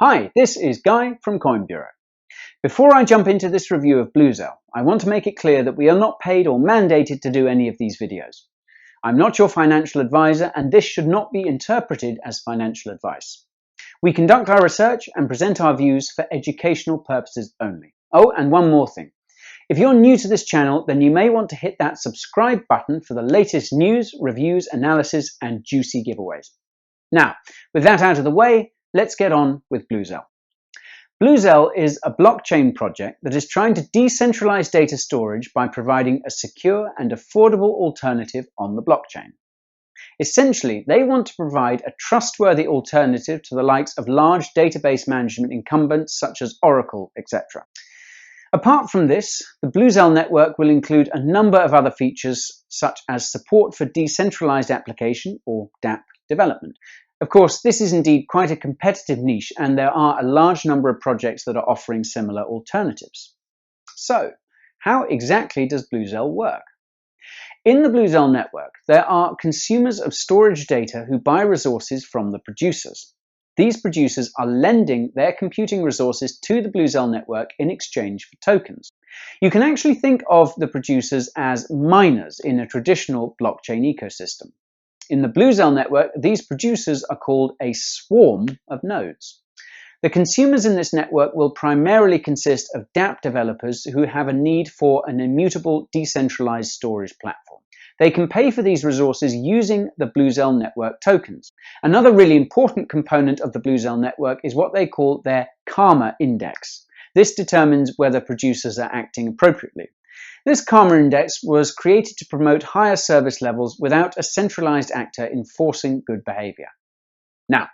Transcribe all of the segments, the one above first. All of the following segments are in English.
Hi, this is Guy from Coin Bureau. Before I jump into this review of Bluzelle, I want to make it clear that we are not paid or mandated to do any of these videos. I'm not your financial advisor, and this should not be interpreted as financial advice. We conduct our research and present our views for educational purposes only. Oh, and one more thing. If you're new to this channel, then you may want to hit that subscribe button for the latest news, reviews, analysis, and juicy giveaways. Now, with that out of the way, let's get on with Bluzelle. Bluzelle is a blockchain project that is trying to decentralize data storage by providing a secure and affordable alternative on the blockchain. Essentially, they want to provide a trustworthy alternative to the likes of large database management incumbents such as Oracle, etc. Apart from this, the Bluzelle network will include a number of other features such as support for decentralized application or dApp development. Of course, this is indeed quite a competitive niche, and there are a large number of projects that are offering similar alternatives. So, how exactly does Bluzelle work? In the Bluzelle network, there are consumers of storage data who buy resources from the producers. These producers are lending their computing resources to the Bluzelle network in exchange for tokens. You can actually think of the producers as miners in a traditional blockchain ecosystem. In the Bluzelle network, these producers are called a swarm of nodes. The consumers in this network will primarily consist of dApp developers who have a need for an immutable decentralized storage platform. They can pay for these resources using the Bluzelle network tokens. Another really important component of the Bluzelle network is what they call their karma index. This determines whether producers are acting appropriately. This karma index was created to promote higher service levels without a centralized actor enforcing good behavior. Now,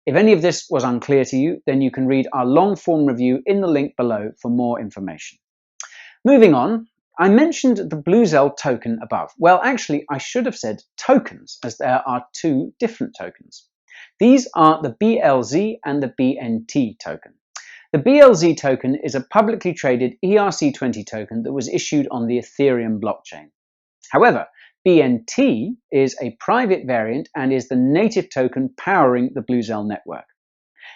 if any of this was unclear to you, then you can read our long-form review in the link below for more information. Moving on, I mentioned the Bluzelle token above. Well, actually, I should have said tokens, as there are two different tokens. These are the BLZ and the BNT token. The BLZ token is a publicly traded ERC20 token that was issued on the Ethereum blockchain. However, BNT is a private variant and is the native token powering the Bluzelle network.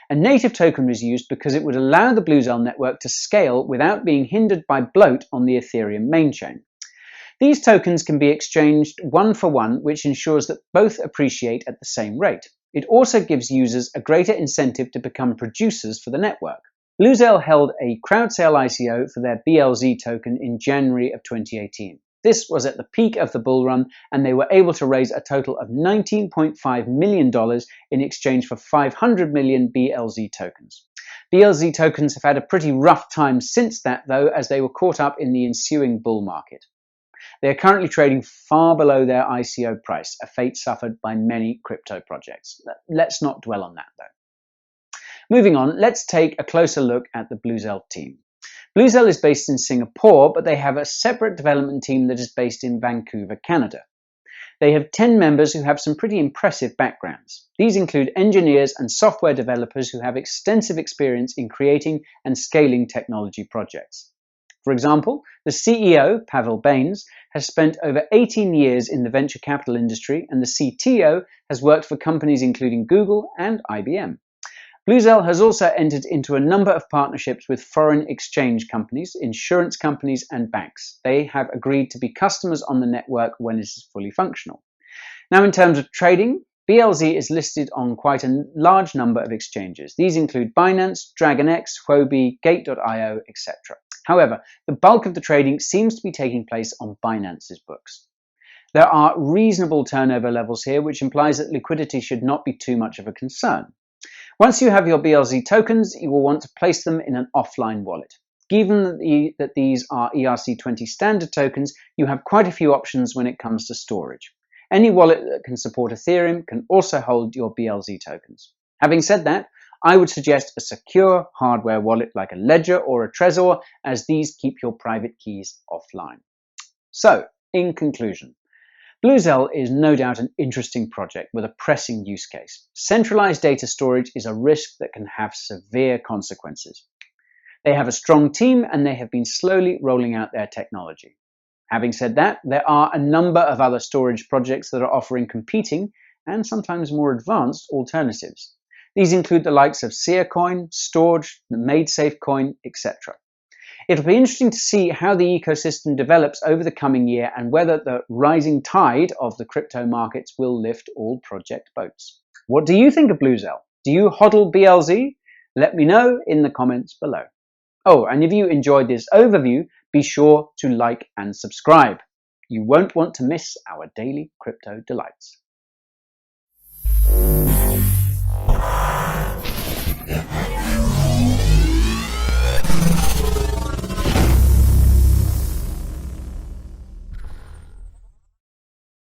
A native token was used because it would allow the Bluzelle network to scale without being hindered by bloat on the Ethereum main chain. These tokens can be exchanged one for one, which ensures that both appreciate at the same rate. It also gives users a greater incentive to become producers for the network. Bluzelle held a crowd sale ICO for their BLZ token in January of 2018. This was at the peak of the bull run, and they were able to raise a total of $19.5 million in exchange for 500 million BLZ tokens. BLZ tokens have had a pretty rough time since that, though, as they were caught up in the ensuing bull market. They are currently trading far below their ICO price, a fate suffered by many crypto projects. Let's not dwell on that, though. Moving on, let's take a closer look at the Bluzelle team. Bluzelle is based in Singapore, but they have a separate development team that is based in Vancouver, Canada. They have 10 members who have some pretty impressive backgrounds. These include engineers and software developers who have extensive experience in creating and scaling technology projects. For example, the CEO, Pavel Baines, has spent over 18 years in the venture capital industry, and the CTO has worked for companies including Google and IBM. Bluzelle has also entered into a number of partnerships with foreign exchange companies, insurance companies, and banks. They have agreed to be customers on the network when it is fully functional. Now, in terms of trading, BLZ is listed on quite a large number of exchanges. These include Binance, DragonX, Huobi, Gate.io, etc. However, the bulk of the trading seems to be taking place on Binance's books. There are reasonable turnover levels here, which implies that liquidity should not be too much of a concern. Once you have your BLZ tokens, you will want to place them in an offline wallet. Given that these are ERC20 standard tokens, you have quite a few options when it comes to storage. Any wallet that can support Ethereum can also hold your BLZ tokens. Having said that, I would suggest a secure hardware wallet like a Ledger or a Trezor, as these keep your private keys offline. So, in conclusion, Bluzelle is no doubt an interesting project with a pressing use case. Centralized data storage is a risk that can have severe consequences. They have a strong team, and they have been slowly rolling out their technology. Having said that, there are a number of other storage projects that are offering competing and sometimes more advanced alternatives. These include the likes of Seacoin, Storage, the MadeSafe coin, etc. It'll be interesting to see how the ecosystem develops over the coming year and whether the rising tide of the crypto markets will lift all project boats. What do you think of Bluzelle? Do you hodl BLZ? Let me know in the comments below. Oh, and if you enjoyed this overview, be sure to like and subscribe. You won't want to miss our daily crypto delights.